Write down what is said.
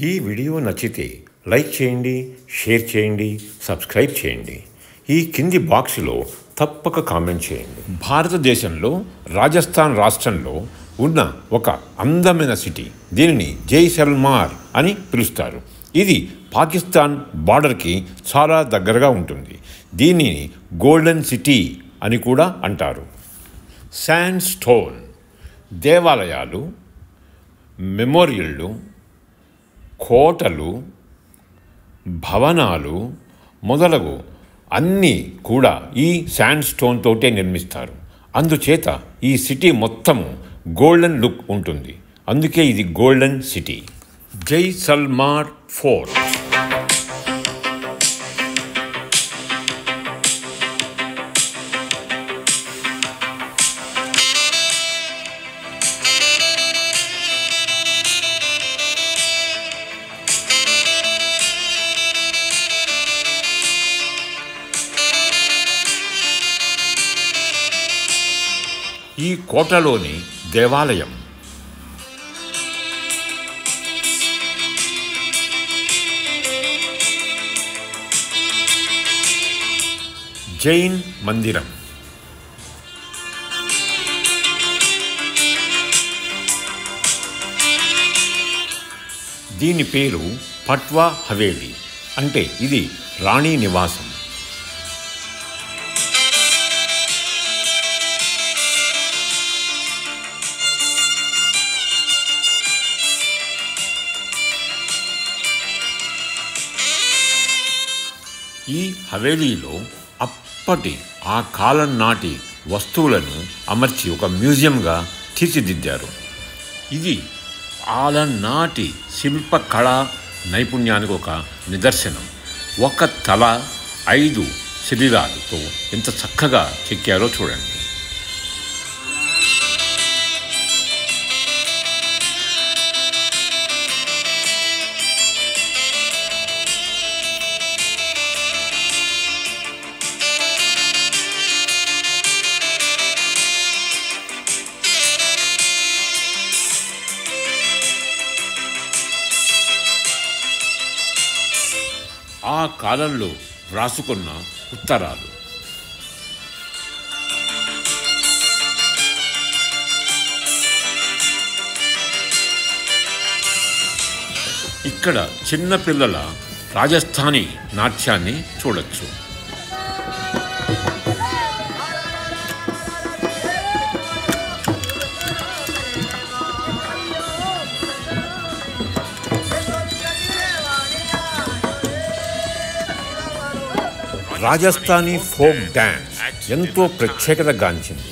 ఈ వీడియో నచ్చితే లైక్ చేయండి, షేర్ చేయండి, సబ్స్క్రైబ్ చేయండి. ఈ కింది బాక్స్లో తప్పక కామెంట్ చేయండి. భారతదేశంలో రాజస్థాన్ రాష్ట్రంలో ఉన్న ఒక అందమైన సిటీ, దీనిని జైసల్మార్ అని పిలుస్తారు. ఇది పాకిస్తాన్ బార్డర్కి చాలా దగ్గరగా ఉంటుంది. దీనిని గోల్డెన్ సిటీ అని కూడా అంటారు. శాండ్ స్టోన్ దేవాలయాలు, మెమోరియళ్ళు, కోటలు, భవనాలు మొదలగు అన్నీ కూడా ఈ శాండ్ స్టోన్ తోటే నిర్మిస్తారు. అందుచేత ఈ సిటీ మొత్తము గోల్డెన్ లుక్ ఉంటుంది. అందుకే ఇది గోల్డెన్ సిటీ. జైసల్మార్ ఫోర్ట్. ఈ కోటలోని దేవాలయం జైన్ మందిరం. దీని పేరు పట్వా హవేలీ, అంటే ఇది రాణి నివాసం. ఈ హవేలీలో అప్పటి ఆ కాలం నాటి వస్తువులను అమర్చి ఒక మ్యూజియంగా తీర్చిదిద్దారు. ఇది ఆలనాటి శిల్పకళా నైపుణ్యానికి ఒక నిదర్శనం. ఒక తల 5 శరీరాలతో ఎంత చక్కగా చెక్కారో చూడండి. ఆ కాలంలో వ్రాసుకున్న ఉత్తరాలు. ఇక్కడ చిన్నపిల్లల రాజస్థానీ నాట్యాన్ని చూడొచ్చు. రాజస్థానీ ఫోక్ డ్యాన్స్ ఎంతో ప్రత్యేకత గాంచింది.